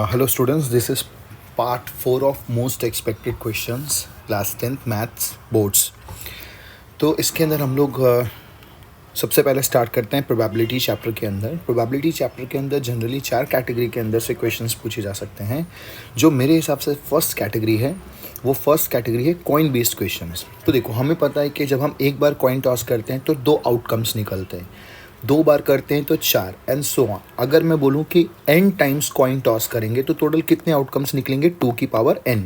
Hello students, this is part 4 of most expected questions class 10th maths boards. तो इसके अंदर हम लोग सबसे पहले स्टार्ट करते हैं प्रोबेबिलिटी चैप्टर के अंदर। प्रोबेबिलिटी चैप्टर के अंदर जनरली 4 कैटेगरी के अंदर से क्वेश्चंस पूछे जा सकते हैं। जो मेरे हिसाब से फर्स्ट कैटेगरी है वो फर्स्ट कैटेगरी है कॉइन बेस्ड क्वेश्चंस। तो देखो, हमें पता है कि जब हम एक बार कॉइन टॉस करते हैं तो 2 आउटकम्स निकलते हैं, 2 बार करते हैं तो 4 एंड सो ऑन। अगर मैं बोलूँ कि n टाइम्स कॉइन टॉस करेंगे तो टोटल कितने आउटकम्स निकलेंगे, 2 की power n।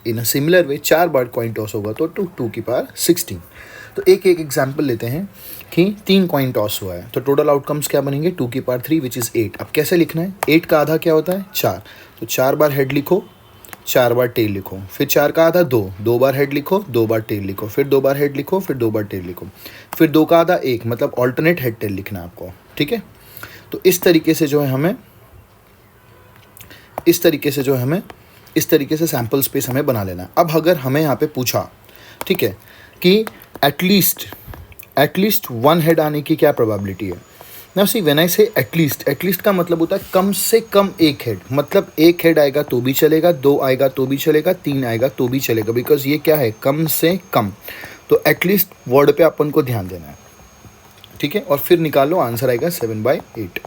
In a similar way 4 bar coin toss होगा तो 2 की पावर 16। तो एक एग्जाम्पल लेते हैं कि 3 कॉइन टॉस हुआ है तो टोटल आउटकम्स क्या बनेंगे, 2 की पावर 3 विच इज़ 8। अब कैसे लिखना है, 8 का आधा क्या होता है 4, तो 4 बार हेड लिखो, 4 बार टेल लिखो, फिर 4 का आधा 2 बार हेड लिखो, 2 बार टेल लिखो, फिर 2 बार हेड लिखो, फिर 2 बार टेल लिखो, फिर 2 का आधा 1, मतलब ऑल्टरनेट हेड टेल लिखना है आपको। ठीक है, तो इस तरीके से सैम्पल स्पेस हमें बना लेना है। अब अगर हमें यहाँ पे पूछा, ठीक है, कि एटलीस्ट 1 हेड आने की क्या प्रोबेबिलिटी है। नाउ सी, व्हेन आई से एटलीस्ट का मतलब होता है कम से कम 1 हेड। मतलब 1 हेड आएगा तो भी चलेगा, 2 आएगा तो भी चलेगा, 3 आएगा तो भी चलेगा, बिकॉज ये क्या है, कम से कम। तो एटलीस्ट वर्ड पे अपन को ध्यान देना है, ठीक है। और फिर निकालो, आंसर आएगा 7/8।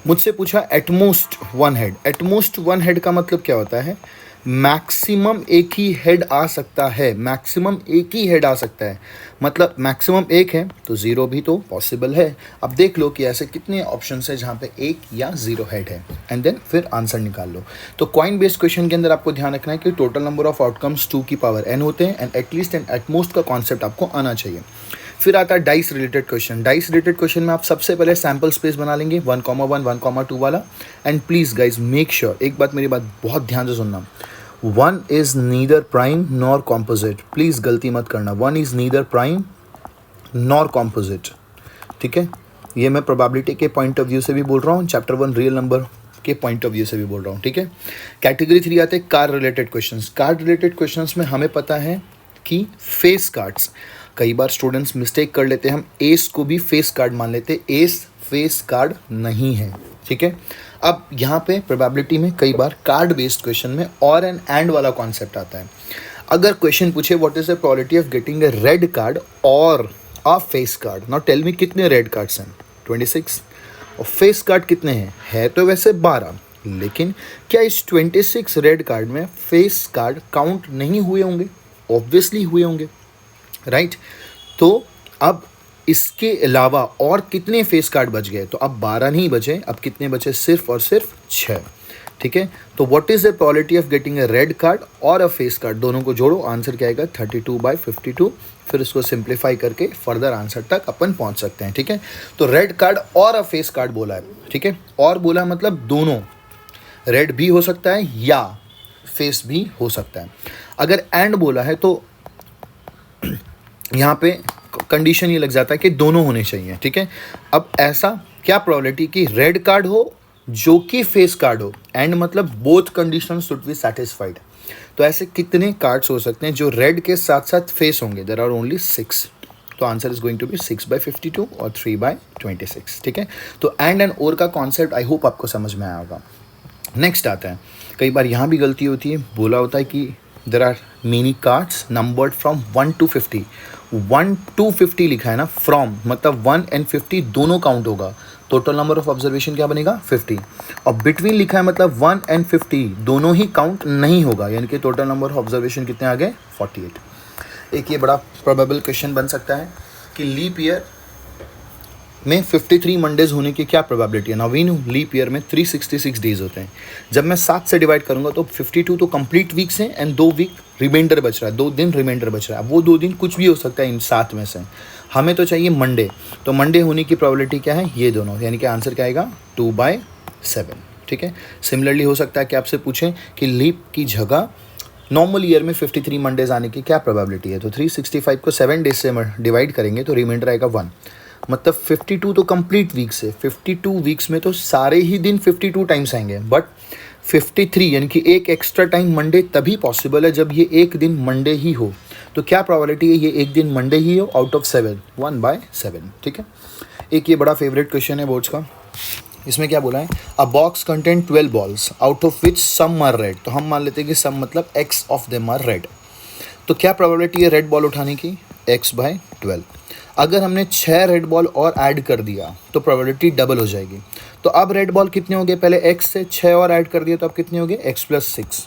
मुझसे पूछा एटमोस्ट 1 हेड। एटमोस्ट 1 हेड का मतलब क्या होता है, मैक्सिमम एक ही हेड आ सकता है, मैक्सिमम एक ही हेड आ सकता है। मतलब मैक्सिमम 1 है तो 0 भी तो पॉसिबल है। अब देख लो कि ऐसे कितने ऑप्शन है जहाँ पे 1 या 0 हेड है, एंड देन फिर आंसर निकाल लो। तो कॉइन बेस्ड क्वेश्चन के अंदर आपको ध्यान रखना है कि टोटल नंबर ऑफ आउटकम्स 2 की पावर n होते हैं, एंड एटलीस्ट एंड एटमोस्ट का कॉन्सेप्ट आपको आना चाहिए। फिर आता है dice related question. Dice related question में आप सबसे पहले सैम्पल स्पेस बना लेंगे 1,1 1,2 वाला। And please guys make sure, एक बात मेरी बात बहुत ध्यान से सुनना, 1 is neither prime nor composite. Please गलती मत करना, 1 is neither prime nor composite. ठीक है, ये मैं प्रोबेबिलिटी के पॉइंट ऑफ व्यू से भी बोल रहा हूँ, चैप्टर 1 रियल नंबर के पॉइंट ऑफ व्यू से भी बोल रहा हूँ। ठीक है, कैटेगरी 3 आते हैं car related questions. Car related questions में हमें पता है कि फेस कार्ड्स, कई बार स्टूडेंट्स मिस्टेक कर लेते हैं, हम एस को भी फेस कार्ड मान लेते हैं, एस फेस कार्ड नहीं है। ठीक है, अब यहाँ पे प्रोबेबिलिटी में कई बार कार्ड बेस्ड क्वेश्चन में और एंड वाला कॉन्सेप्ट आता है। अगर क्वेश्चन पूछे what is the probability of getting a red card और a face card, now tell me कितने रेड कार्ड्स हैं, 26, और फेस कार्ड कितने हैं, है तो वैसे 12, लेकिन क्या इस 26 रेड कार्ड में फेस कार्ड काउंट नहीं हुए होंगे, ऑब्वियसली हुए होंगे, राइट। तो अब इसके अलावा और कितने फेस कार्ड बच गए, तो अब 12 नहीं बचे, अब कितने बचे, सिर्फ और सिर्फ 6। ठीक है, तो what is the probability of getting a red card और अ फेस कार्ड, दोनों को जोड़ो, आंसर क्या आएगा 32/52। फिर इसको सिंप्लीफाई करके फर्दर आंसर तक अपन पहुंच सकते हैं। ठीक है, तो रेड कार्ड और अ फेस कार्ड बोला है, ठीक है, और बोला मतलब दोनों, रेड भी हो सकता है या फेस भी हो सकता है। अगर एंड बोला है तो यहाँ पे कंडीशन ये लग जाता है कि दोनों होने चाहिए। ठीक है, अब ऐसा क्या प्रोबेबिलिटी कि रेड कार्ड हो जो कि फेस कार्ड हो, एंड मतलब both condition should be satisfied. तो ऐसे कितने कार्ड्स हो सकते हैं जो रेड के साथ साथ फेस होंगे, देयर आर ओनली 6। तो answer is going to be 6/52 और 3/26। ठीक है, तो एंड और का कॉन्सेप्ट आई होप आपको समझ में आया होगा। नेक्स्ट आता है, कई बार यहाँ भी गलती होती है, बोला होता है कि there are many cards numbered from 1 to 50। 1 to 50 लिखा है ना, फ्रॉम मतलब 1 and 50 दोनों काउंट होगा, टोटल नंबर ऑफ ऑब्जर्वेशन क्या बनेगा 50। और बिटवीन लिखा है मतलब 1 and 50 दोनों ही काउंट नहीं होगा, यानी कि टोटल नंबर ऑफ ऑब्जर्वेशन कितने आ गए 48। एक ये बड़ा प्रोबेबल क्वेश्चन बन सकता है कि लीप ईयर में 53 मंडेज होने की क्या प्रोबेबिलिटी है। नवीन लीप ईयर में 366 डेज होते हैं। जब मैं 7 से डिवाइड करूंगा तो 52 तो कंप्लीट वीक्स हैं एंड 2 वीक रिमाइंडर बच रहा है, 2 दिन रिमाइंडर बच रहा है। वो 2 दिन कुछ भी हो सकता है इन 7 में से, हमें तो चाहिए मंडे। तो मंडे होने की प्रोबेबिलिटी क्या है, ये दोनों, यानी कि आंसर क्या आएगा 2/7। ठीक है, सिमिलरली हो सकता है कि आपसे पूछें कि लीप की जगह नॉर्मल ईयर में 53 मंडेज आने की क्या प्रोबेबिलिटी है, तो 365 को 7 डेज से डिवाइड करेंगे तो रिमाइंडर आएगा 1। मतलब 52 तो कंप्लीट वीक्स है, 52 वीक्स में तो सारे ही दिन 52 टाइम्स आएंगे, बट 53 यानी कि एक एक्स्ट्रा टाइम मंडे तभी पॉसिबल है जब ये एक दिन मंडे ही हो। तो क्या प्रोबेबिलिटी है ये एक दिन मंडे ही हो, आउट ऑफ 7, 1/7। ठीक है, एक ये बड़ा फेवरेट क्वेश्चन है बोर्ड्स का, इसमें क्या बोला है, a box content 12 balls out of which some are red. तो हम मान लेते हैं कि सम मतलब X of them are red. तो क्या प्रोबेबिलिटी है रेड बॉल उठाने की, x/12। अगर हमने 6 रेड बॉल और ऐड कर दिया तो प्रोबेबिलिटी डबल हो जाएगी। तो अब रेड बॉल कितने हो गए, पहले x से 6 और ऐड कर दिया तो अब कितने हो गए, x+6।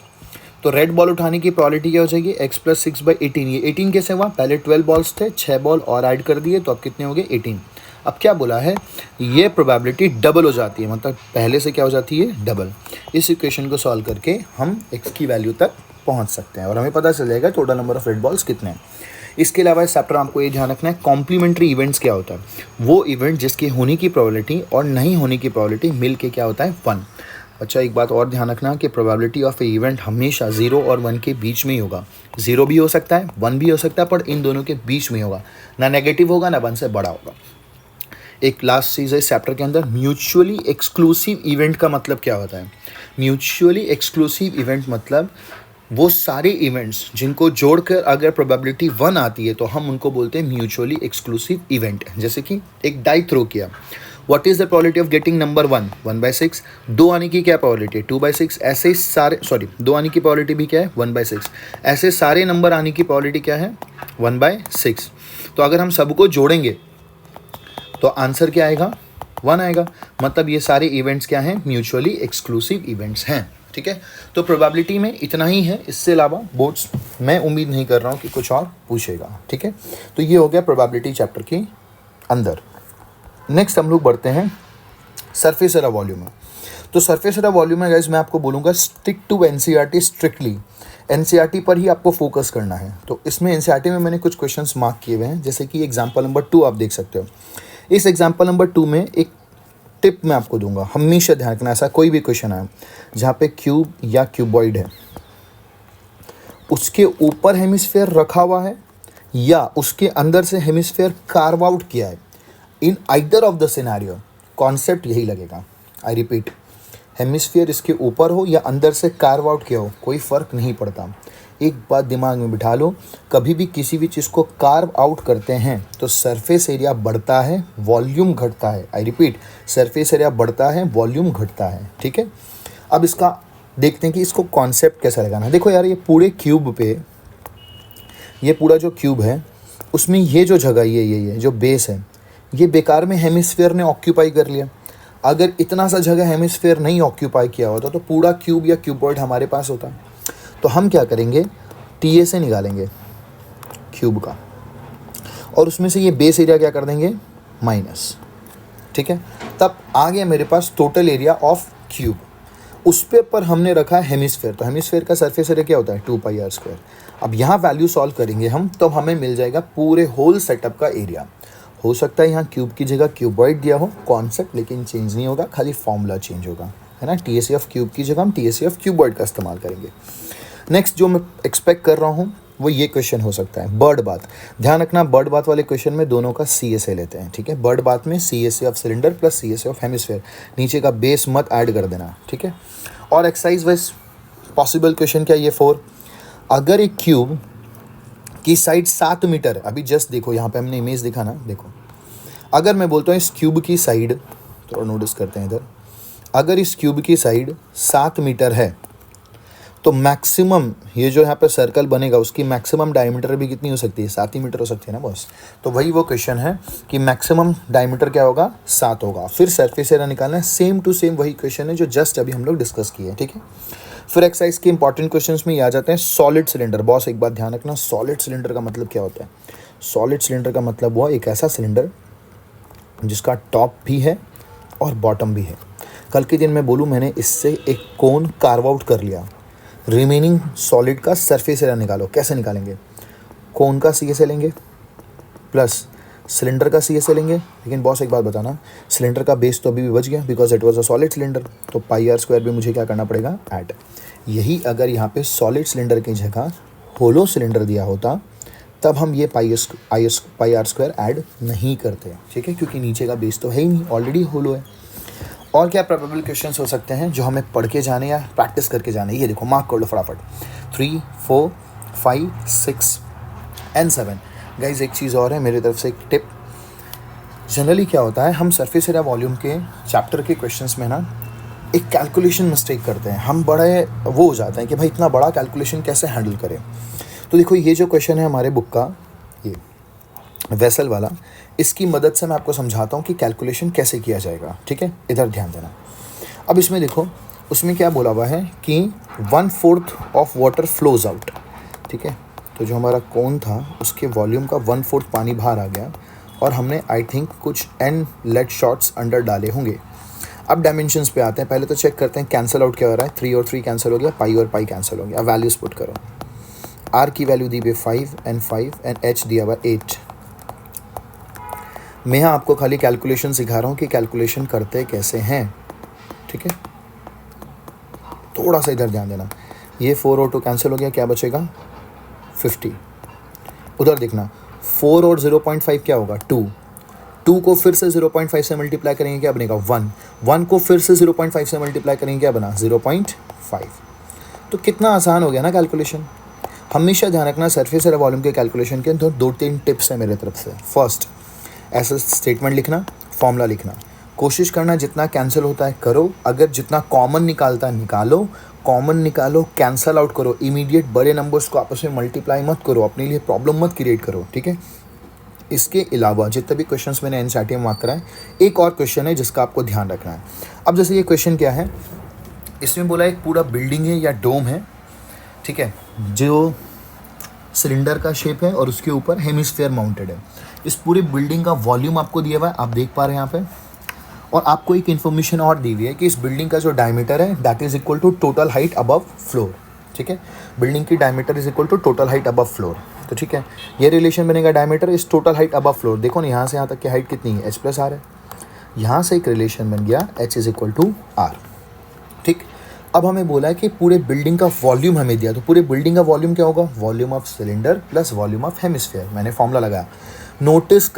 तो रेड बॉल उठाने की प्रोबेबिलिटी क्या हो जाएगी, x+6/18। ये 18 कैसे हुआ, पहले 12 बॉल्स थे, 6 बॉल और ऐड कर दिए तो अब कितने हो गए, 18। अब क्या बोला है, ये प्रोबेबिलिटी डबल हो जाती है, मतलब पहले से क्या हो जाती है, डबल। इस इक्वेशन को सॉल्व करके हम x की वैल्यू तक पहुंच सकते हैं और हमें पता चल जाएगा total number of red balls कितने हैं। इसके अलावा इस चैप्टर में आपको ये ध्यान रखना है कॉम्प्लीमेंट्री इवेंट्स क्या होता है, वो इवेंट जिसके होने की प्रोबेबिलिटी और नहीं होने की प्रोबेबिलिटी मिल के क्या होता है, 1। अच्छा, एक बात और ध्यान रखना कि प्रोबेबिलिटी ऑफ ए इवेंट हमेशा 0 और 1 के बीच में ही होगा। 0 भी हो सकता है, 1 भी हो सकता है, पर इन दोनों के बीच में होगा, ना नेगेटिव होगा ना 1 से बड़ा होगा। एक लास्ट चीज़ है इस चैप्टर के अंदर, म्यूचुअली एक्सक्लूसिव इवेंट का मतलब क्या होता है। म्यूचुअली एक्सक्लूसिव इवेंट मतलब वो सारे इवेंट्स जिनको जोड़कर अगर प्रोबेबिलिटी 1 आती है तो हम उनको बोलते हैं म्यूचुअली एक्सक्लूसिव इवेंट। जैसे कि एक डाई थ्रो किया, what is the probability of getting number 1, 1/6। 2 आने की क्या प्रोबेबिलिटी है, 2/6। ऐसे सारे 2 आने की प्रोबेबिलिटी भी क्या है, 1/6। ऐसे सारे नंबर आने की प्रोबेबिलिटी क्या है, 1/6। तो अगर हम सबको जोड़ेंगे तो आंसर क्या आएगा, 1 आएगा। मतलब ये सारे इवेंट्स क्या हैं, म्यूचुअली एक्सक्लूसिव इवेंट्स हैं। ठीक है, तो प्रोबेबिलिटी में इतना ही है, इससे अलावा बोर्ड्स मैं उम्मीद नहीं कर रहा हूँ कि कुछ और पूछेगा। ठीक है, तो ये हो गया प्रोबेबिलिटी चैप्टर के अंदर। नेक्स्ट हम लोग बढ़ते हैं सरफेस एरिया वॉल्यूम में। तो सरफेस एरिया वॉल्यूम में गाइस मैं आपको बोलूँगा stick to NCERT, strictly NCERT पर ही आपको फोकस करना है। तो इसमें एनसीईआरटी में मैंने कुछ क्वेश्चंस मार्क किए हुए हैं, जैसे कि एग्जाम्पल नंबर 2 आप देख सकते हो। इस एग्जाम्पल नंबर 2 में एक टिप मैं आपको दूंगा, हमेशा ध्यान रखना, ऐसा कोई भी क्वेश्चन आए जहाँ पे क्यूब या क्यूबॉइड है, उसके ऊपर हेमिस्फेयर रखा हुआ है या उसके अंदर से हेमिस्फेयर कार्व आउट किया है, in either of the scenario concept यही लगेगा। आई रिपीट, हेमिस्फेयर इसके ऊपर हो या अंदर से कार्व आउट किया हो, कोई फ़र्क नहीं पड़ता। एक बात दिमाग में बिठा लो, कभी भी किसी भी चीज़ को कार्व आउट करते हैं तो सरफेस एरिया बढ़ता है, वॉल्यूम घटता है। आई रिपीट, सरफेस एरिया बढ़ता है, वॉल्यूम घटता है। ठीक है, अब इसका देखते हैं कि इसको कॉन्सेप्ट कैसा लगाना है। देखो यार, ये पूरे क्यूब पे, ये पूरा जो क्यूब है उसमें ये जो जगह ये जो बेस है, ये बेकार में हेमिस्फेयर ने ऑक्यूपाई कर लिया। अगर इतना सा जगह हेमिस्फेयर नहीं ऑक्यूपाई किया होता तो पूरा क्यूब या क्यूबॉइड हमारे पास होता। तो हम क्या करेंगे, TA से निकालेंगे क्यूब का और उसमें से ये बेस एरिया क्या कर देंगे, माइनस। ठीक है, तब आ गया मेरे पास टोटल एरिया ऑफ क्यूब। उस पे पर हमने रखा है हेमिस्फेयर, तो हेमिस्फेयर का सरफेस एरिया क्या होता है, 2πr²। अब यहाँ वैल्यू सॉल्व करेंगे हम, तो हमें मिल जाएगा पूरे होल सेटअप का एरिया। हो सकता है यहाँ क्यूब की जगह क्यूबॉइड दिया हो, कॉन्सेप्ट लेकिन चेंज नहीं होगा, खाली फॉर्मूला चेंज होगा, है ना। TSA ऑफ क्यूब की जगह हम TSA ऑफ क्यूबॉइड का इस्तेमाल करेंगे। नेक्स्ट जो मैं एक्सपेक्ट कर रहा हूँ वो ये क्वेश्चन हो सकता है, बर्ड बाथ। ध्यान रखना, बर्ड बाथ वाले क्वेश्चन में दोनों का CSA लेते हैं। ठीक है, बर्ड बाथ में CSA of cylinder plus CSA of hemisphere, नीचे का बेस मत ऐड कर देना। ठीक है, और एक्सरसाइज वाइज पॉसिबल क्वेश्चन क्या, ये 4, अगर एक क्यूब की साइड 7 मीटर, अभी जस्ट देखो यहाँ पे हमने इमेज दिखा ना, देखो अगर मैं बोलता हूँ इस क्यूब की साइड, थोड़ा नोटिस करते हैं इधर, अगर इस क्यूब की साइड 7 मीटर है तो मैक्सिमम ये जो यहाँ पे सर्कल बनेगा उसकी मैक्सिमम डायमीटर भी कितनी हो सकती है, 7 ही मीटर हो सकती है ना बॉस। तो वही वो क्वेश्चन है कि मैक्सिमम डायमीटर क्या होगा, 7 होगा। फिर सरफेस एरिया निकालना है, सेम टू सेम वही क्वेश्चन है जो जस्ट अभी हम लोग डिस्कस किए। ठीक है, फिर एक्सरसाइज के इंपॉर्टेंट क्वेश्चंस में ये आ जाते हैं सॉलिड सिलेंडर। बॉस एक बात ध्यान रखना, सॉलिड सिलेंडर का मतलब क्या होता है। सॉलिड सिलेंडर का मतलब हुआ एक ऐसा सिलेंडर जिसका टॉप भी है और बॉटम भी है। कल के दिन मैं बोलूँ मैंने इससे एक कोन कार्व आउट कर लिया, रिमेनिंग सॉलिड का सरफेस एरिया निकालो। कैसे निकालेंगे, कोन का CSA लेंगे प्लस सिलेंडर का CSA लेंगे। लेकिन बॉस एक बात बताना, सिलेंडर का बेस तो अभी भी बच गया because it was a solid cylinder, तो πr² भी मुझे क्या करना पड़ेगा, ऐड। यही अगर यहाँ पे सॉलिड सिलेंडर की जगह होलो सिलेंडर दिया होता तब हम ये πr² ऐड नहीं करते। ठीक है, क्योंकि नीचे का बेस तो है ही नहीं, ऑलरेडी होलो है। और क्या प्रोबेबल क्वेश्चंस हो सकते हैं जो हमें पढ़ के जाने या प्रैक्टिस करके जाने, ये देखो मार्क कर लो फटाफट, 3, 4, 5, 6 एंड 7। गाइज एक चीज़ और है मेरी तरफ से एक टिप, जनरली क्या होता है, हम सरफेस एरिया वॉल्यूम के चैप्टर के क्वेश्चंस में ना एक कैलकुलेशन मिस्टेक करते हैं, हम बड़े वो हो जाते हैं कि भाई इतना बड़ा कैलकुलेशन कैसे हैंडल करें। तो देखो ये जो क्वेश्चन है हमारे बुक का, ये वेसल वाला, इसकी मदद से मैं आपको समझाता हूँ कि कैलकुलेशन कैसे किया जाएगा। ठीक है, इधर ध्यान देना। अब इसमें देखो, उसमें क्या बोला हुआ है कि 1/4 ऑफ वाटर फ्लोज आउट। ठीक है, तो जो हमारा कोन था उसके वॉल्यूम का 1/4 पानी बाहर आ गया और हमने आई थिंक कुछ n लेड शॉट्स अंडर डाले होंगे। अब डायमेंशंस पे आते हैं, पहले तो चेक करते हैं कैंसिल आउट क्या हो रहा है। 3 और 3 कैंसिल हो गया, पाई और पाई कैंसिल हो गया। अब वैल्यूज पुट करो। r की वैल्यू दी हुई 5 एंड h दिया हुआ 8। मैं यहाँ आपको खाली कैलकुलेशन सिखा रहा हूँ कि कैलकुलेशन करते कैसे हैं। ठीक है, थोड़ा सा इधर ध्यान देना। ये 4 और 2 कैंसिल हो गया, क्या बचेगा 50। उधर देखना, 4 और 0.5 क्या होगा 2 को फिर से 0.5 से मल्टीप्लाई करेंगे क्या बनेगा 1 को फिर से 0.5 से मल्टीप्लाई करेंगे क्या बना 0.5। तो कितना आसान हो गया ना कैलकुलेशन। हमेशा ध्यान रखना सरफेस एरिया वॉल्यूम के कैलकुलेशन के अंदर 2-3 टिप्स है मेरे तरफ से। फर्स्ट, ऐसा स्टेटमेंट लिखना, फॉर्मूला लिखना, कोशिश करना जितना कैंसिल होता है करो, अगर जितना कॉमन निकालता है निकालो, कॉमन निकालो, कैंसल आउट करो। इमीडिएट बड़े नंबर्स को आपस में मल्टीप्लाई मत करो, अपने लिए प्रॉब्लम मत क्रिएट करो। ठीक है, इसके अलावा जितने भी क्वेश्चंस मैंने एनसीईआरटी में मार्क कराए, एक और क्वेश्चन है जिसका आपको ध्यान रखना है। अब जैसे ये क्वेश्चन क्या है, इसमें बोला एक पूरा बिल्डिंग है या डोम है। ठीक है, जो सिलेंडर का शेप है और उसके ऊपर हेमिस्फीयर माउंटेड है। इस पूरी बिल्डिंग का वॉल्यूम आपको दिया हुआ है, आप देख पा रहे हैं यहाँ पे। और आपको एक इन्फॉर्मेशन और दी हुई है कि इस बिल्डिंग का जो डायमीटर है that is equal to total height above floor. ठीक है, बिल्डिंग की diameter is equal to total height above floor. तो ठीक है, ये रिलेशन बनेगा diameter is total height above floor. देखो ना, यहाँ से यहाँ तक की हाइट कितनी है, h+r है। यहाँ से एक रिलेशन बन गया h is equal to r। ठीक, अब हमें बोला है कि पूरे बिल्डिंग का वॉल्यूम हमें दिया, तो पूरे बिल्डिंग का वॉल्यूम क्या होगा, volume of cylinder plus volume of hemisphere. मैंने फॉर्मूला लगाया। नोटिस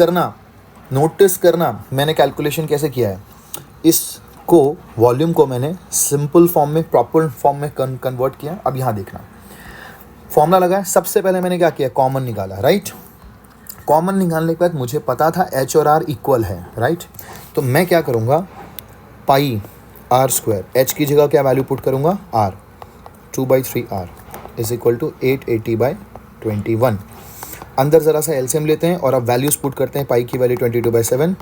करना मैंने कैलकुलेशन कैसे किया है। इसको वॉल्यूम को मैंने सिंपल फॉर्म में, प्रॉपर फॉर्म में कन्वर्ट किया। अब यहाँ देखना, फॉर्मूला लगाया। सबसे पहले मैंने क्या किया, कॉमन निकाला। राइट, कॉमन निकालने के बाद मुझे पता था h और r इक्वल है। राइट, तो मैं क्या करूँगा, पाई r² h की जगह क्या वैल्यू पुट करूँगा r, 2/3r is equal to 880/21। अंदर ज़रा सा एलसीएम लेते हैं और अब वैल्यूज़ पुट करते हैं। पाई की वैल्यू 22/7,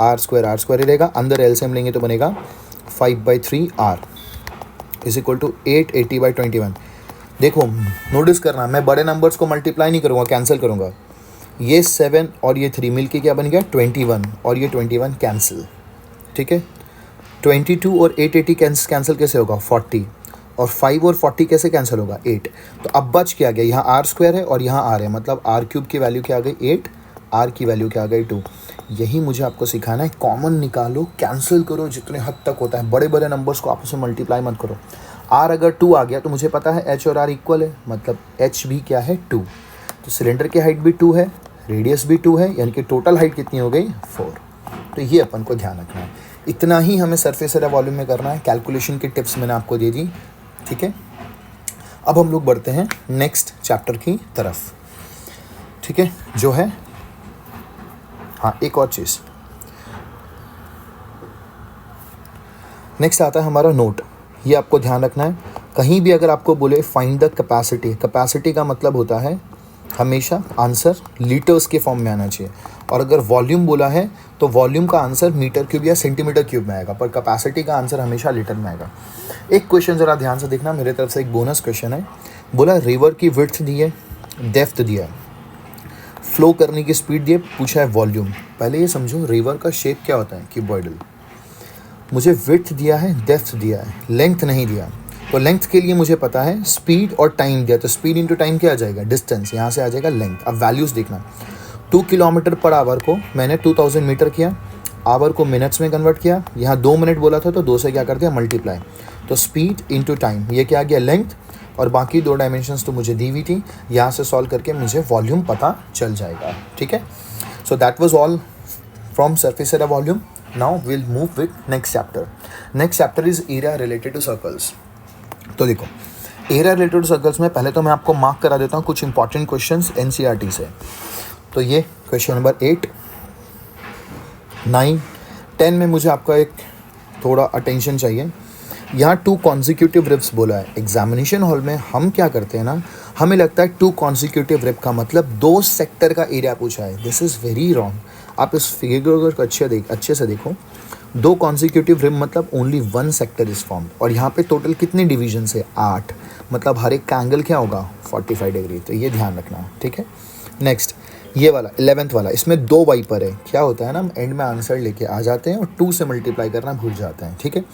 r² ही रहेगा। अंदर एलसीएम लेंगे तो बनेगा 5/3r इज इक्वल टू 880/21। देखो, नोटिस करना, मैं बड़े नंबर्स को मल्टीप्लाई नहीं करूँगा, कैंसिल करूँगा। ये 7 और ये 3 मिल के क्या बन गया 21, और ये 21 कैंसिल। ठीक है, 22 और 880 कैंसिल कैसे होगा 40, और 5 और 40 कैसे कैंसिल होगा 8। तो अब बच क्या गया, यहाँ r² है और यहाँ r है, मतलब r³ की वैल्यू क्या आ गई 8, r की वैल्यू क्या आ गई 2। यही मुझे आपको सिखाना है, कॉमन निकालो, कैंसिल करो जितने हद तक होता है। बड़े बड़े नंबर्स को आपस में मल्टीप्लाई मत करो। r अगर 2 आ गया तो मुझे पता है h और r इक्वल है, मतलब h भी क्या है 2। तो सिलेंडर की हाइट भी 2 है, रेडियस भी 2 है, यानी कि टोटल हाइट कितनी हो गई 4। तो ये अपन को ध्यान रखना है। इतना ही हमें सरफेस एरिया वॉल्यूम में करना है। कैलकुलेशन की टिप्स मैंने आपको दे दी। ठीक है, अब हम लोग बढ़ते हैं नेक्स्ट चैप्टर की तरफ। ठीक है, जो है, हाँ एक और चीज़, नेक्स्ट आता है हमारा नोट। ये आपको ध्यान रखना है, कहीं भी अगर आपको बोले फाइंड द कैपेसिटी, कैपेसिटी का मतलब होता है हमेशा आंसर लीटर्स के फॉर्म में आना चाहिए। और अगर वॉल्यूम बोला है तो वॉल्यूम का आंसर मीटर क्यूब या सेंटीमीटर क्यूब में आएगा, पर कैपेसिटी का आंसर हमेशा लीटर में आएगा। एक क्वेश्चन ज़रा ध्यान से देखना, मेरे तरफ से एक बोनस क्वेश्चन है। बोला रिवर की विड्थ दी है, डेप्थ दिया है, फ्लो करने की स्पीड दी है, पूछा है वॉल्यूम। पहले ये समझो रिवर का शेप क्या होता है, क्यूबॉइडल। मुझे विड्थ दिया है, डेप्थ दिया है, लेंथ नहीं दिया। तो लेंथ के लिए मुझे पता है स्पीड और टाइम दिया, तो स्पीड इंटू टाइम क्या आ जाएगा डिस्टेंस, यहाँ से आ जाएगा लेंथ। अब वैल्यूज़ देखना, 2 किलोमीटर पर आवर को मैंने 2000 मीटर किया, आवर को मिनट्स में कन्वर्ट किया। यहाँ 2 मिनट बोला था तो 2 से क्या कर दिया मल्टीप्लाई। तो स्पीड इंटू टाइम, ये क्या आ गया लेंथ, और बाकी 2 डायमेंशंस तो मुझे दी हुई थी। यहाँ से सॉल्व करके मुझे वॉल्यूम पता चल जाएगा। ठीक है, so that was all from surface area volume. Now will move with next chapter. Next chapter is area related to circles. तो देखो, एरिया रिलेटेड टू सर्कल्स में पहले तो मैं आपको मार्क करा देता हूँ कुछ इंपॉर्टेंट क्वेश्चंस एनसीईआरटी से। तो ये क्वेश्चन नंबर 8, 9, 10 में मुझे आपका एक थोड़ा अटेंशन चाहिए। यहाँ 2 कॉन्जिक्यूटिव रिप्स बोला है। एग्जामिनेशन हॉल में हम क्या करते हैं ना, हमें लगता है 2 कॉन्जिक्यूटिव रिप का मतलब 2 सेक्टर का एरिया पूछा है। This is very wrong. आप इस फिगर को अच्छे से देखो। 2 कॉन्जिक्यूटिव रिप मतलब ओनली 1 सेक्टर इज फॉर्म। और यहाँ पे टोटल कितने डिवीजन है? 8। मतलब हर एक का एंगल क्या होगा? 45 डिग्री। तो ये ध्यान रखना, ठीक है। नेक्स्ट ये वाला 11th वाला, इसमें 2 वाइपर है। क्या होता है ना, हम एंड में आंसर लेके आ जाते हैं और 2 से मल्टीप्लाई करना भूल जाते हैं, ठीक है।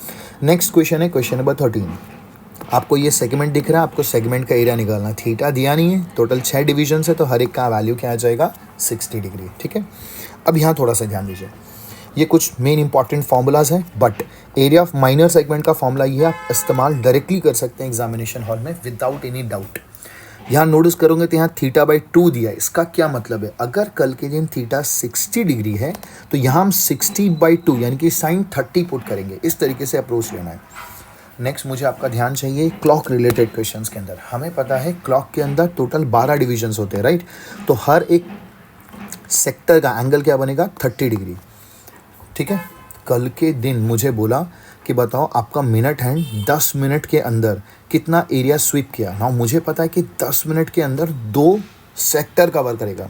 नेक्स्ट क्वेश्चन है क्वेश्चन नंबर 13। आपको ये सेगमेंट दिख रहा है, आपको सेगमेंट का एरिया निकालना। थीटा दिया नहीं है, टोटल 6 डिवीजन है, तो हर एक का वैल्यू क्या आ जाएगा? 60 डिग्री, ठीक है। अब यहाँ थोड़ा सा ध्यान दीजिए, ये कुछ मेन इंपॉर्टेंट फार्मूलाज हैं, but area of minor segment का फॉर्मूला ये आप इस्तेमाल डायरेक्टली कर सकते हैं एग्जामिनेशन हॉल में विदाउट एनी डाउट। यहाँ नोटिस करोगे तो यहाँ θ/2 दिया है। इसका क्या मतलब है? अगर कल के दिन थीटा 60 डिग्री है तो यहाँ हम 60/2 यानी कि साइन 30 पुट करेंगे। इस तरीके से अप्रोच लेना है। नेक्स्ट मुझे आपका ध्यान चाहिए क्लॉक रिलेटेड क्वेश्चंस के अंदर। हमें पता है क्लॉक के अंदर टोटल 12 डिविजन्स होते हैं, राइट। तो हर एक सेक्टर का एंगल क्या बनेगा? 30 डिग्री, ठीक है। कल के दिन मुझे बोला कि बताओ आपका मिनट हैंड 10 मिनट के अंदर कितना एरिया स्वीप किया ना। मुझे पता है कि 10 मिनट के अंदर 2 सेक्टर कवर करेगा,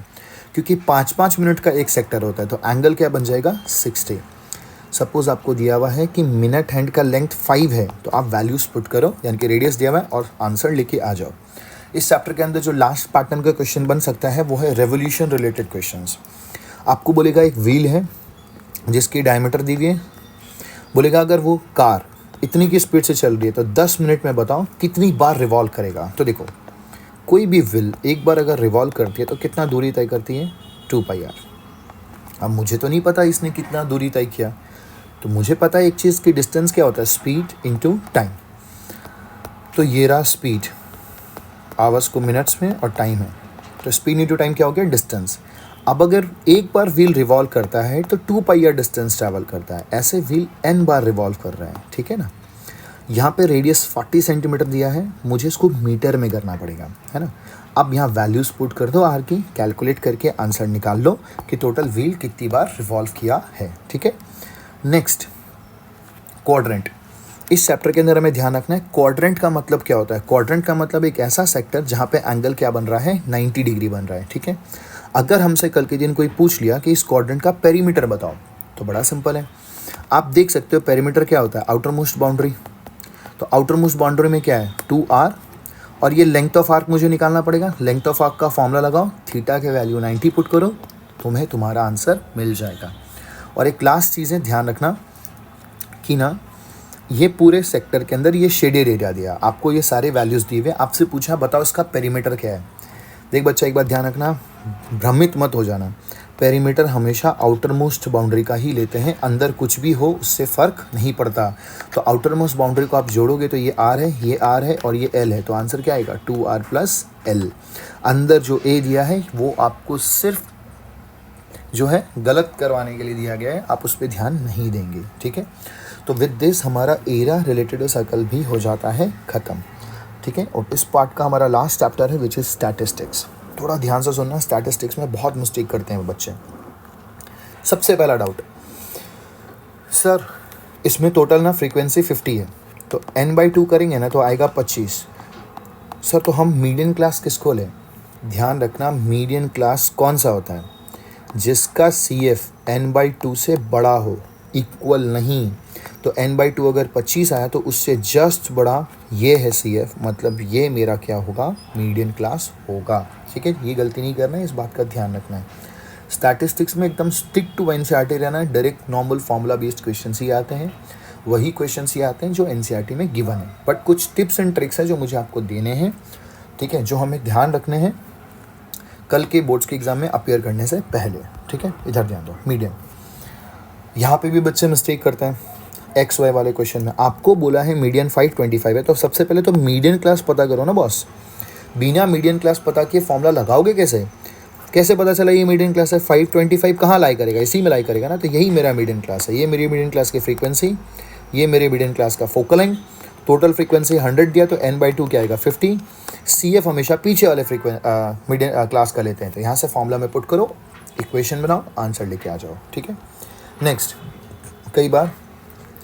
क्योंकि 5-5 मिनट का एक सेक्टर होता है। तो एंगल क्या बन जाएगा? 60। सपोज आपको दिया हुआ है कि मिनट हैंड का लेंथ 5 है, तो आप वैल्यूज पुट करो, यानी कि रेडियस दिया हुआ है और आंसर लेके आ जाओ। इस चैप्टर के अंदर जो लास्ट पैटर्न का क्वेश्चन बन सकता है वो है रेवोल्यूशन रिलेटेड क्वेश्चंस। आपको बोलेगा एक व्हील है जिसकी डायमीटर दी हुई है, बोलेगा अगर वो कार इतनी की स्पीड से चल रही है तो 10 मिनट में बताओ कितनी बार रिवॉल्व करेगा। तो देखो, कोई भी व्हील एक बार अगर रिवॉल्व करती है तो कितना दूरी तय करती है? 2πr। अब मुझे तो नहीं पता इसने कितना दूरी तय किया, तो मुझे पता है एक चीज़ की डिस्टेंस क्या होता है? Speed into time. तो ये रहा स्पीड, आवर्स को मिनट्स में और टाइम है, तो स्पीड इंटू टाइम क्या हो गया? डिस्टेंस। अब अगर एक बार व्हील रिवॉल्व करता है तो 2πr डिस्टेंस ट्रैवल करता है। ऐसे व्हील n बार रिवॉल्व कर रहा है, ठीक है ना। यहाँ पे रेडियस 40 सेंटीमीटर दिया है, मुझे इसको मीटर में करना पड़ेगा, है ना। अब यहाँ वैल्यूज पुट कर दो आर की, कैलकुलेट करके आंसर निकाल लो कि टोटल व्हील कितनी बार रिवॉल्व किया है, ठीक है। Next quadrant. इस चैप्टर के अंदर हमें ध्यान रखना है क्वाड्रेंट का मतलब क्या होता है। क्वाड्रेंट का मतलब एक ऐसा सेक्टर जहाँ पे एंगल क्या बन रहा है? 90 डिग्री बन रहा है, ठीक है। अगर हमसे कल के दिन कोई पूछ लिया कि इस क्वाड्रेंट का पेरीमीटर बताओ, तो बड़ा सिंपल है। आप देख सकते हो पेरीमीटर क्या होता है? Outer most boundary. तो आउटर मोस्ट बाउंड्री में क्या है? 2r, और ये लेंथ ऑफ आर्क मुझे निकालना पड़ेगा। लेंथ ऑफ आर्क का फॉर्मूला लगाओ, थीटा के वैल्यू 90 पुट करो, तुम्हें तुम्हारा आंसर मिल जाएगा। और एक लास्ट चीज़ है, ध्यान रखना कि ना ये पूरे सेक्टर के अंदर ये शेडेड एरिया दिया आपको, ये सारे वैल्यूज़ दिए हुए, आपसे पूछा बताओ इसका पेरीमीटर क्या है। देख बच्चा, एक बात ध्यान रखना, भ्रमित मत हो जाना। पेरीमीटर हमेशा आउटर मोस्ट बाउंड्री का ही लेते हैं, अंदर कुछ भी हो उससे फ़र्क नहीं पड़ता। तो आउटर मोस्ट बाउंड्री को आप जोड़ोगे तो ये r है, ये r है और ये l है, तो आंसर क्या आएगा? 2r + l। अंदर जो a दिया है वो आपको सिर्फ जो है गलत करवाने के लिए दिया गया है, आप उस पर ध्यान नहीं देंगे, ठीक है। तो विद दिस हमारा एरिया रिलेटेड सर्कल भी हो जाता है ख़त्म, ठीक है। और इस पार्ट का हमारा लास्ट चैप्टर है विच इज़ स्टैटिस्टिक्स। थोड़ा ध्यान से सुनना, स्टैटिस्टिक्स में बहुत मिस्टेक करते हैं वो बच्चे। सबसे पहला डाउट, सर इसमें टोटल ना फ्रीक्वेंसी 50 है, तो n/2 करेंगे ना तो आएगा 25। सर तो हम मीडियन क्लास किसको लें? ध्यान रखना, मीडियन क्लास कौन सा होता है? जिसका CF n/2 से बड़ा हो, इक्वल नहीं। तो n/2 अगर 25 आया तो उससे जस्ट बड़ा ये है CF, मतलब ये मेरा क्या होगा? मीडियन क्लास होगा, ठीक है। ये गलती नहीं करना है, इस बात का ध्यान रखना है। स्टैटिस्टिक्स में एकदम स्टिक टू NCERT रहना है, direct normal formula based question ही आते हैं, वही क्वेश्चन ही आते हैं जो NCERT में गिवन है। बट कुछ टिप्स एंड ट्रिक्स हैं जो मुझे आपको देने हैं, ठीक है, जो हमें ध्यान रखने हैं कल के बोर्ड्स के एग्ज़ाम में अपीयर करने से पहले, ठीक है। इधर ध्यान दो, मीडियन। यहाँ पे भी बच्चे मिस्टेक करते हैं। XY वाले क्वेश्चन में आपको बोला है मीडियन 525 है, तो सबसे पहले तो मीडियन क्लास पता करो ना बॉस। बिना मीडियन क्लास पता किए फॉर्मूला लगाओगे कैसे? कैसे पता चला ये मीडियन क्लास है? 525 कहाँ लाई करेगा? इसी में लाई करेगा ना। तो यही मेरा मीडियन क्लास है, ये मेरी मीडियन क्लास की फ्रीक्वेंसी, ये मेरे मीडियन क्लास का फोकल लेंथ। टोटल फ्रीक्वेंसी 100 दिया तो n/2 क्या आएगा? 50। CF हमेशा पीछे वाले मीडियन क्लास का लेते हैं, तो यहाँ से फॉर्मूला में पुट करो, इक्वेशन बनाओ, आंसर लेके आ जाओ, ठीक है। नेक्स्ट, कई बार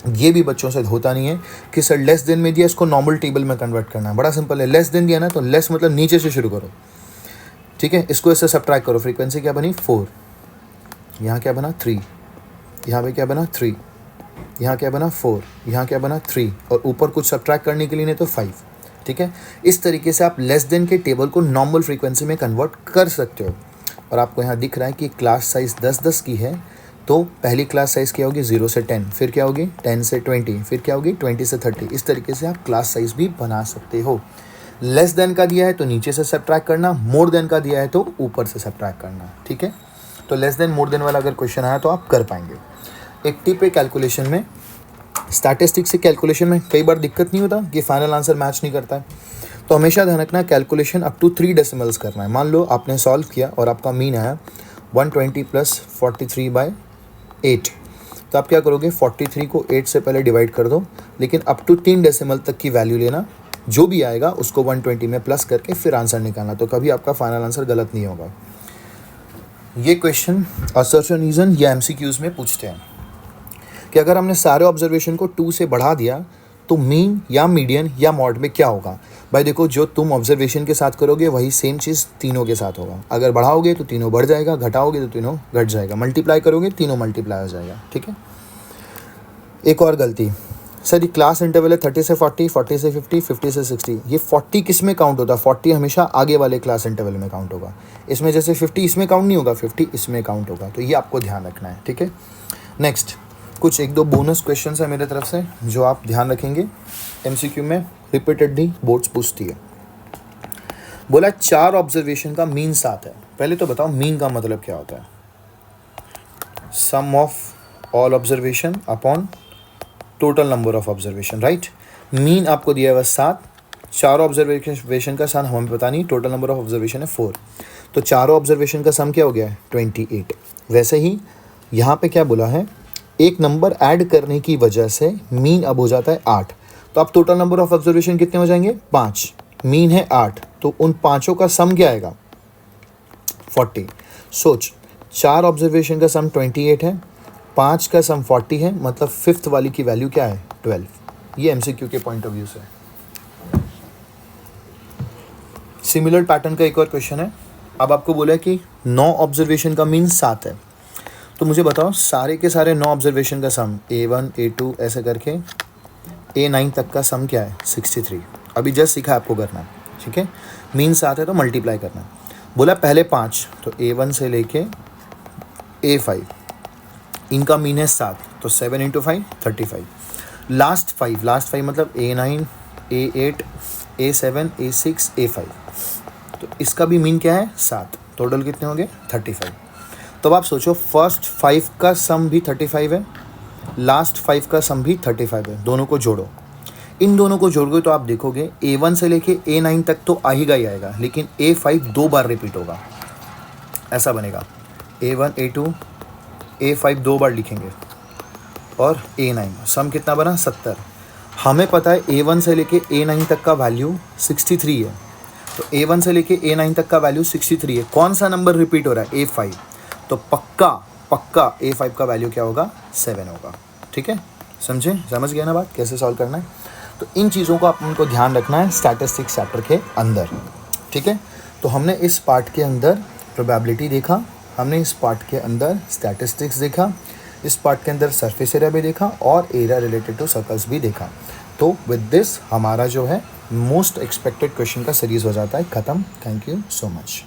ये भी बच्चों से होता नहीं है कि सर लेस देन में दिया, इसको नॉर्मल टेबल में कन्वर्ट करना है। बड़ा सिंपल है, लेस देन दिया ना तो लेस मतलब नीचे से शुरू करो, ठीक है। इसको इससे सब्ट्रैक्ट करो, फ्रीक्वेंसी क्या बनी 4, यहाँ क्या बना 3, यहाँ पे क्या बना 3, यहाँ क्या बना 4, यहाँ क्या बना 3, और ऊपर कुछ सब्ट्रैक्ट करने के लिए नहीं तो 5, ठीक है। इस तरीके से आप लेस देन के टेबल को नॉर्मल फ्रीक्वेंसी में कन्वर्ट कर सकते हो। और आपको यहाँ दिख रहा है कि क्लास साइज़ 10-10 की है, तो पहली क्लास साइज़ क्या होगी 0 से 10, फिर क्या होगी 10 से 20, फिर क्या होगी 20 से 30। इस तरीके से आप क्लास साइज़ भी बना सकते हो। लेस देन का दिया है तो नीचे से सब्ट्रैक्ट करना, मोर देन का दिया है तो ऊपर से सब्ट्रैक्ट करना, ठीक है। तो लेस देन मोर देन वाला अगर क्वेश्चन आया तो आप कर पाएंगे। एक टिप है कैलकुलेशन में, स्टैटिस्टिक्स से कैलकुलेशन में कई बार दिक्कत नहीं होता कि फाइनल आंसर मैच नहीं करता है, तो हमेशा ध्यान रखना कैलकुलेशन अप टू 3 डेसिमल्स करना है। मान लो आपने सॉल्व किया और आपका मीन आया 120 + 43/8, तो आप क्या करोगे 43 को 8 से पहले डिवाइड कर दो, लेकिन अप टू 3 डेसिमल तक की वैल्यू लेना, जो भी आएगा उसको 120 में प्लस करके फिर आंसर निकालना, तो कभी आपका फाइनल आंसर गलत नहीं होगा। ये क्वेश्चन असर्शन रीजन या एमसीक्यूज में पूछते हैं कि अगर हमने सारे ऑब्जर्वेशन को 2 से बढ़ा दिया तो मीन या मीडियन या मॉड में क्या होगा। भाई देखो, जो तुम ऑब्जर्वेशन के साथ करोगे वही सेम चीज़ तीनों के साथ होगा। अगर बढ़ाओगे तो तीनों बढ़ जाएगा, घटाओगे तो तीनों घट जाएगा, मल्टीप्लाई करोगे तीनों मल्टीप्लाई हो जाएगा, ठीक है। एक और गलती, सर ये क्लास इंटरवल है 30 से 40, 40 से 50, 50 से 60, ये 40 किस में काउंट होता है? 40 हमेशा आगे वाले क्लास इंटरवल में काउंट होगा। इसमें जैसे 50 इसमें काउंट नहीं होगा, 50 इसमें काउंट होगा, तो ये आपको ध्यान रखना है, ठीक है। नेक्स्ट, कुछ 1-2 बोनस क्वेश्चन है मेरे तरफ से जो आप ध्यान रखेंगे, एमसीक्यू में रिपीटेडली बोर्ड्स पूछती है। बोला 4 ऑब्जर्वेशन का मीन 7 है। पहले तो बताओ मीन का मतलब क्या होता है? Sum of all observation upon total number of observation, right. Mean आपको दिया हुआ 7, 4 ऑब्जर्वेशन का सम हमें पता नहीं, टोटल नंबर ऑफ ऑब्जर्वेशन है 4, तो चारों ऑब्जर्वेशन का सम क्या हो गया है 28। वैसे ही यहाँ पे क्या बोला है, एक नंबर ऐड करने की वजह से मीन अब हो जाता है 8, तो अब टोटल नंबर ऑफ ऑब्जर्वेशन कितने हो जाएंगे 5, मीन है 8, तो उन पाँचों का सम क्या आएगा 40। सोच, 4 ऑब्जर्वेशन का सम 28 है, 5 का सम 40 है, मतलब 5th वाली की वैल्यू क्या है 12। ये एमसीक्यू के पॉइंट ऑफ व्यू से। सिमिलर पैटर्न का एक और क्वेश्चन है। अब आपको बोला है कि 9 ऑब्जर्वेशन का मीन 7 है, तो मुझे बताओ सारे के सारे 9 ऑब्जर्वेशन का सम A1 A2 ऐसे करके A9 तक का सम क्या है 63। अभी जस्ट सीखा आपको करना, ठीक है। मीन 7 है तो मल्टीप्लाई करना। बोला पहले 5, तो A1 से लेके A5, इनका मीन है 7, तो 7 × 5 35। लास्ट 5 मतलब A9 A8 A7 A6 A5, तो इसका भी मीन क्या है 7, टोटल कितने होंगे 35। तो अब आप सोचो फर्स्ट 5 का सम भी 35 है, लास्ट 5 का सम भी 35 है, दोनों को जोड़ो। इन दोनों को जोड़ोगे तो आप देखोगे A1 से लेके A9 तक तो आएगा ही आएगा, लेकिन A5 2 बार रिपीट होगा, ऐसा बनेगा A1 A2 A5 2 बार लिखेंगे, और A9 सम कितना बना 70। हमें पता है A1 से लेके A9 तक का वैल्यू 63 है, तो A1 से लेके A9 तक का वैल्यू 63 है, कौन सा नंबर रिपीट हो रहा है A5, तो पक्का A5 का वैल्यू क्या होगा 7 होगा, ठीक है। समझ गया ना बात, कैसे सॉल्व करना है। तो इन चीज़ों को आप उनको ध्यान रखना है स्टैटिस्टिक्स चैप्टर के अंदर, ठीक है। तो हमने इस पार्ट के अंदर प्रोबेबिलिटी देखा, हमने इस पार्ट के अंदर स्टैटिस्टिक्स देखा, इस पार्ट के अंदर सरफेस एरिया भी देखा, और एरिया रिलेटेड टू सर्कल्स भी देखा। तो विद दिस हमारा जो है मोस्ट एक्सपेक्टेड क्वेश्चन का सीरीज़ हो जाता है ख़त्म। Thank you so much.